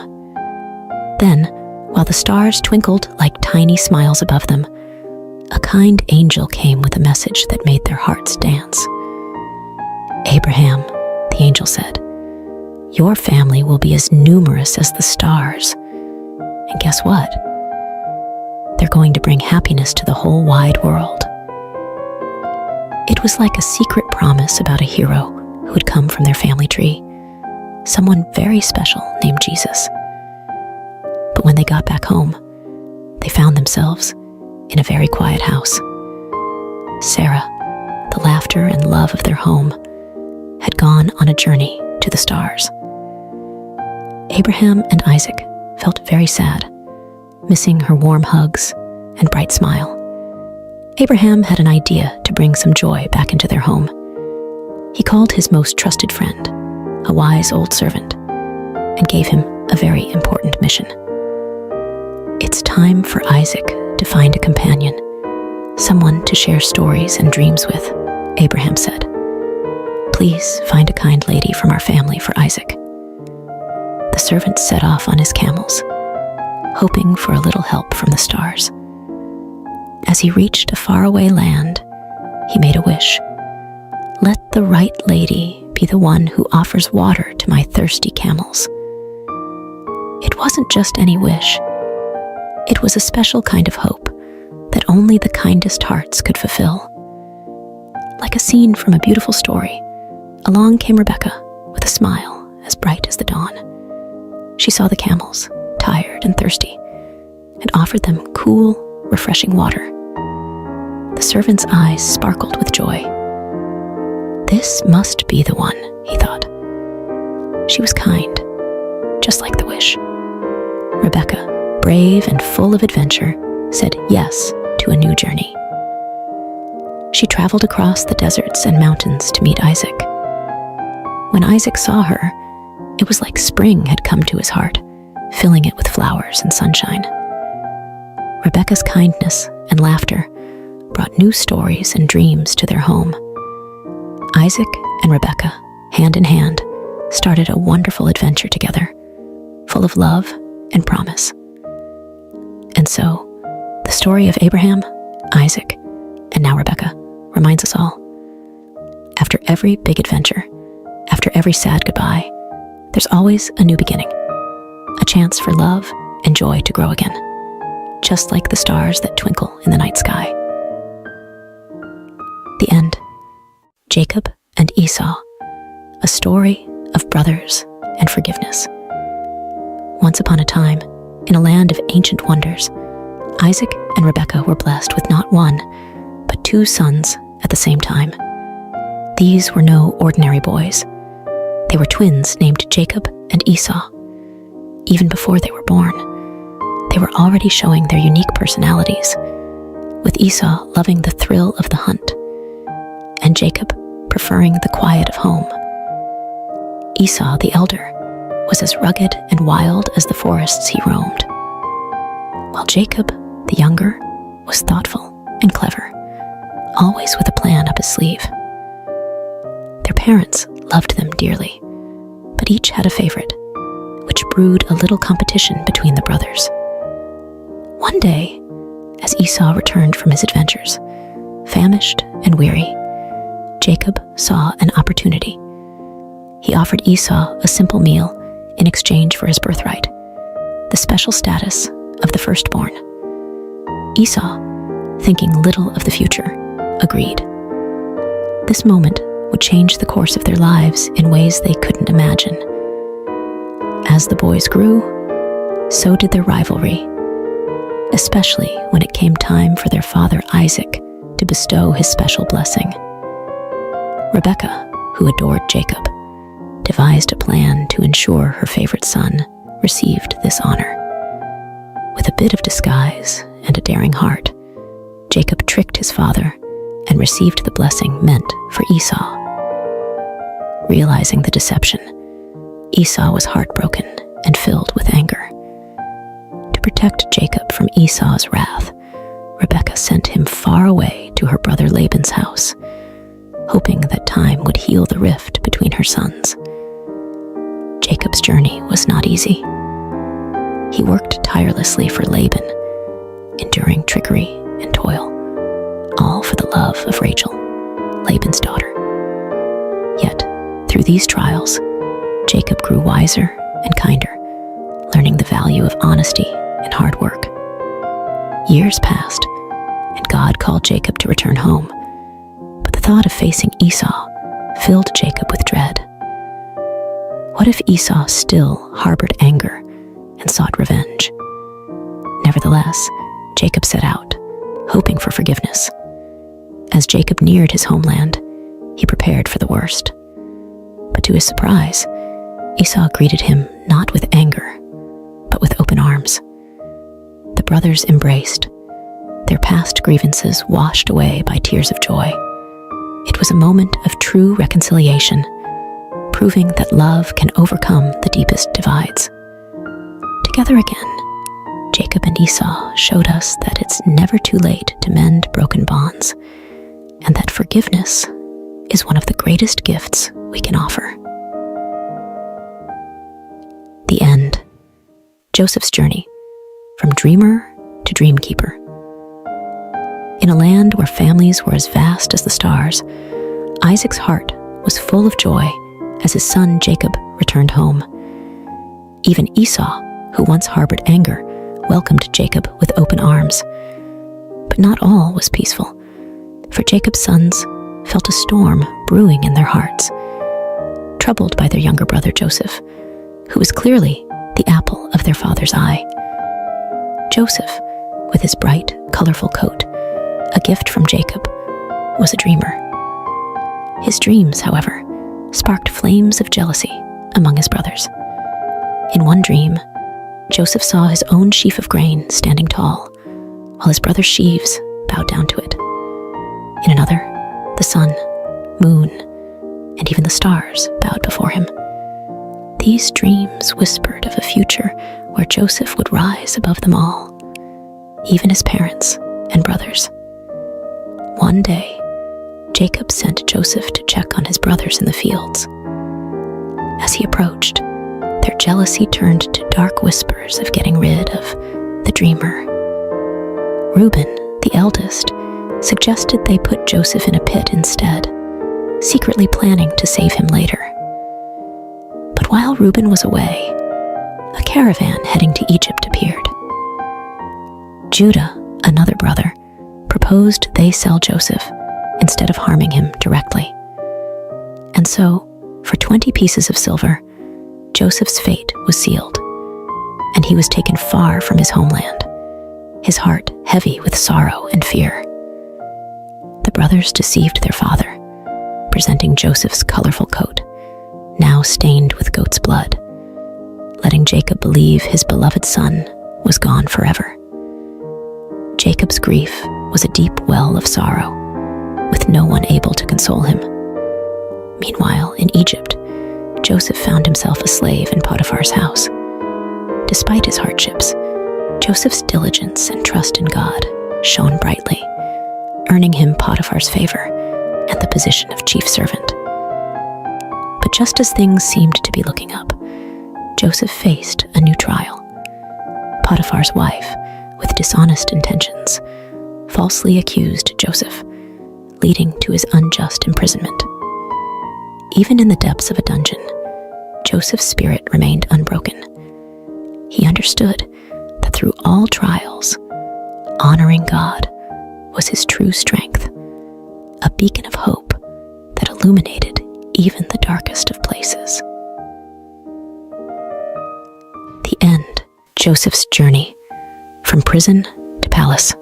E: Then, while the stars twinkled like tiny smiles above them, a kind angel came with a message that made their hearts dance. "Abraham," the angel said, "your family will be as numerous as the stars. And guess what? They're going to bring happiness to the whole wide world." It was like a secret promise about a hero who would come from their family tree, someone very special named Jesus. But when they got back home, they found themselves in a very quiet house. Sarah, the laughter and love of their home, had gone on a journey to the stars. Abraham and Isaac felt very sad, missing her warm hugs and bright smile. Abraham had an idea to bring some joy back into their home. He called his most trusted friend, a wise old servant, and gave him a very important mission. "It's time for Isaac to find a companion, someone to share stories and dreams with," Abraham said. "Please find a kind lady from our family for Isaac." The servant set off on his camels, hoping for a little help from the stars. As he reached a faraway land, he made a wish. "Let the right lady be the one who offers water to my thirsty camels." It wasn't just any wish. It was a special kind of hope that only the kindest hearts could fulfill. Like a scene from a beautiful story, along came Rebecca with a smile as bright as the dawn. She saw the camels, tired and thirsty, and offered them cool, refreshing water. The servant's eyes sparkled with joy. This must be the one, he thought. She was kind, just like the wish. Rebecca, brave and full of adventure, said yes to a new journey. She traveled across the deserts and mountains to meet Isaac. When Isaac saw her, it was like spring had come to his heart, filling it with flowers and sunshine. Rebecca's kindness and laughter brought new stories and dreams to their home. Isaac and Rebecca, hand in hand, started a wonderful adventure together, full of love and promise. And so, the story of Abraham, Isaac, and now Rebecca reminds us all. After every big adventure, after every sad goodbye, there's always a new beginning, a chance for love and joy to grow again, just like the stars that twinkle in the night sky. The end. Jacob and Esau, a story of brothers and forgiveness. Once upon a time, in a land of ancient wonders, Isaac and Rebekah were blessed with not one, but 2 sons at the same time. These were no ordinary boys. They were twins named Jacob and Esau. Even before they were born, they were already showing their unique personalities, with Esau loving the thrill of the hunt, and Jacob preferring the quiet of home. Esau, the elder, was as rugged and wild as the forests he roamed, while Jacob, the younger, was thoughtful and clever, always with a plan up his sleeve. Their parents loved them dearly, but each had a favorite, which brewed a little competition between the brothers. One day, as Esau returned from his adventures, famished and weary, Jacob saw an opportunity. He offered Esau a simple meal in exchange for his birthright, the special status of the firstborn. Esau, thinking little of the future, agreed. This moment would change the course of their lives in ways they couldn't imagine. As the boys grew, so did their rivalry, especially when it came time for their father Isaac to bestow his special blessing. Rebekah, who adored Jacob, devised a plan to ensure her favorite son received this honor. With a bit of disguise and a daring heart, Jacob tricked his father and received the blessing meant for Esau. Realizing the deception, Esau was heartbroken and filled with anger. To protect Jacob from Esau's wrath, Rebekah sent him far away to her brother Laban's house, hoping that time would heal the rift between her sons. Jacob's journey was not easy. He worked tirelessly for Laban, enduring trickery and toil, all for the love of Rachel, Laban's daughter. Yet, through these trials, Jacob grew wiser and kinder, learning the value of honesty and hard work. Years passed, and God called Jacob to return home, but the thought of facing Esau filled Jacob with dread. What if Esau still harbored anger and sought revenge? Nevertheless, Jacob set out, hoping for forgiveness. As Jacob neared his homeland, he prepared for the worst. But to his surprise, Esau greeted him not with anger, but with open arms. The brothers embraced, their past grievances washed away by tears of joy. It was a moment of true reconciliation, proving that love can overcome the deepest divides. Together again, Jacob and Esau showed us that it's never too late to mend broken bonds, and that forgiveness is one of the greatest gifts we can offer. The end. Joseph's journey, from dreamer to dreamkeeper. In a land where families were as vast as the stars, Isaac's heart was full of joy as his son Jacob returned home. Even Esau, who once harbored anger, welcomed Jacob with open arms. But not all was peaceful, for Jacob's sons felt a storm brewing in their hearts, troubled by their younger brother Joseph, who was clearly the apple of their father's eye. Joseph, with his bright, colorful coat, a gift from Jacob, was a dreamer. His dreams, however, sparked flames of jealousy among his brothers. In one dream, Joseph saw his own sheaf of grain standing tall, while his brother's sheaves bowed down to it. In another, the sun, moon, and even the stars bowed before him. These dreams whispered of a future where Joseph would rise above them all, even his parents and brothers. One day, Jacob sent Joseph to check on his brothers in the fields. As he approached, their jealousy turned to dark whispers of getting rid of the dreamer. Reuben, the eldest, suggested they put Joseph in a pit instead, secretly planning to save him later. But while Reuben was away, a caravan heading to Egypt appeared. Judah, another brother, proposed they sell Joseph instead of harming him directly. And so, for 20 pieces of silver, Joseph's fate was sealed, and he was taken far from his homeland, his heart heavy with sorrow and fear. The brothers deceived their father, presenting Joseph's colorful coat, now stained with goat's blood, letting Jacob believe his beloved son was gone forever. Jacob's grief was a deep well of sorrow, with no one able to console him. Meanwhile, in Egypt, Joseph found himself a slave in Potiphar's house. Despite his hardships, Joseph's diligence and trust in God shone brightly, earning him Potiphar's favor and the position of chief servant. But just as things seemed to be looking up, Joseph faced a new trial. Potiphar's wife, with dishonest intentions, falsely accused Joseph, leading to his unjust imprisonment. Even in the depths of a dungeon, Joseph's spirit remained unbroken. He understood that through all trials, honoring God was his true strength, a beacon of hope that illuminated even the darkest of places. The end. Joseph's journey from prison to palace.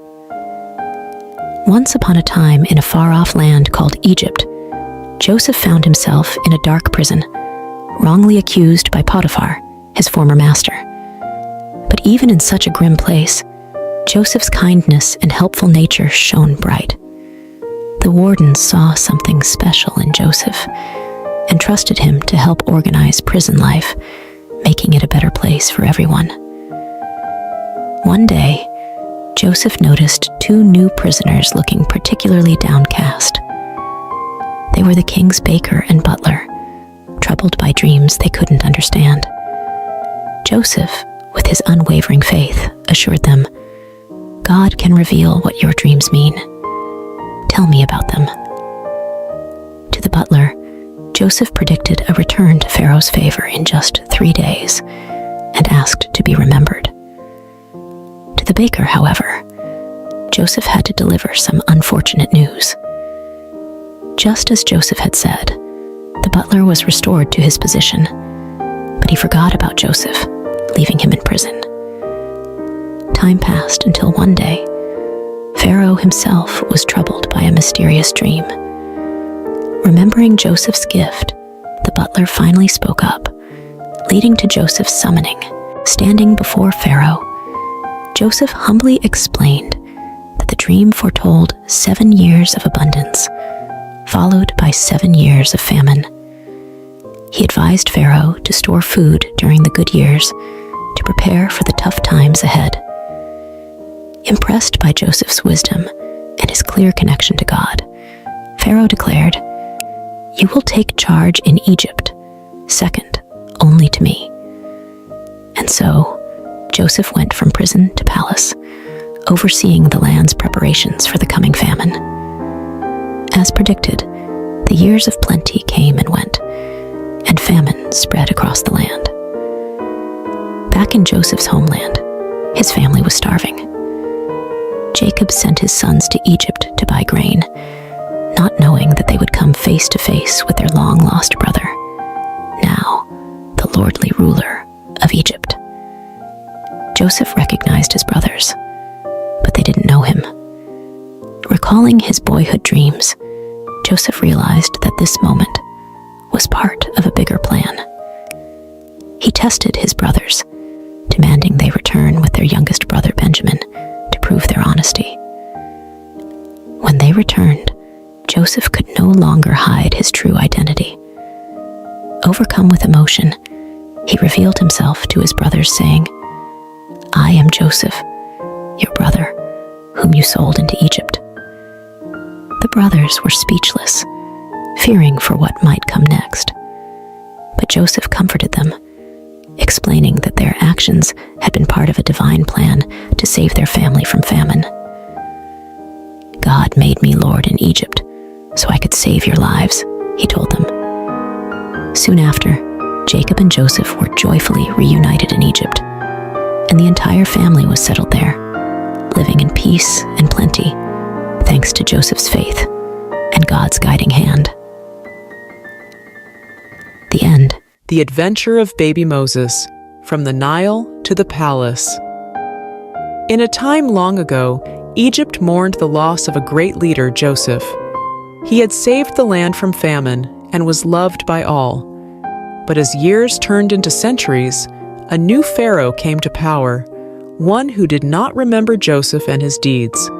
E: Once upon a time, in a far-off land called Egypt, Joseph found himself in a dark prison, wrongly accused by Potiphar, his former master. But even in such a grim place, Joseph's kindness and helpful nature shone bright. The wardens saw something special in Joseph and trusted him to help organize prison life, making it a better place for everyone. One day, Joseph noticed two new prisoners looking particularly downcast. They were the king's baker and butler, troubled by dreams they couldn't understand. Joseph, with his unwavering faith, assured them, "God can reveal what your dreams mean. Tell me about them. To the butler, Joseph predicted a return to Pharaoh's favor in just 3 days and asked to be remembered. To the baker, however, Joseph had to deliver some unfortunate news. Just as Joseph had said, the butler was restored to his position, but he forgot about Joseph, leaving him in prison. Time passed until one day, Pharaoh himself was troubled by a mysterious dream. Remembering Joseph's gift, the butler finally spoke up, leading to Joseph's summoning. Standing before Pharaoh, Joseph humbly explained that the dream foretold 7 years of abundance, followed by 7 years of famine. He advised Pharaoh to store food during the good years to prepare for the tough times ahead. Impressed by Joseph's wisdom and his clear connection to God, Pharaoh declared, "You will take charge in Egypt, second only to me." And so, Joseph went from prison to palace, overseeing the land's preparations for the coming famine. As predicted, the years of plenty came and went, and famine spread across the land. Back in Joseph's homeland, his family was starving. Jacob sent his sons to Egypt to buy grain, not knowing that they would come face to face with their long-lost brother, now the lordly ruler of Egypt. Joseph recognized his brothers, but they didn't know him. Recalling his boyhood dreams, Joseph realized that this moment was part of a bigger plan. He tested his brothers, demanding they return with their youngest brother Benjamin to prove their honesty. When they returned, Joseph could no longer hide his true identity. Overcome with emotion, he revealed himself to his brothers, saying, "I am Joseph, your brother, whom you sold into Egypt." The brothers were speechless, fearing for what might come next. But Joseph comforted them, explaining that their actions had been part of a divine plan to save their family from famine. "God made me lord in Egypt so I could save your lives," he told them. Soon after, Jacob and Joseph were joyfully reunited in Egypt, and the entire family was settled there, living in peace and plenty, thanks to Joseph's faith and God's guiding hand. The end.
A: The Adventure of Baby Moses, From the Nile to the Palace. In a time long ago, Egypt mourned the loss of a great leader, Joseph. He had saved the land from famine and was loved by all. But as years turned into centuries, a new pharaoh came to power, one who did not remember Joseph and his deeds.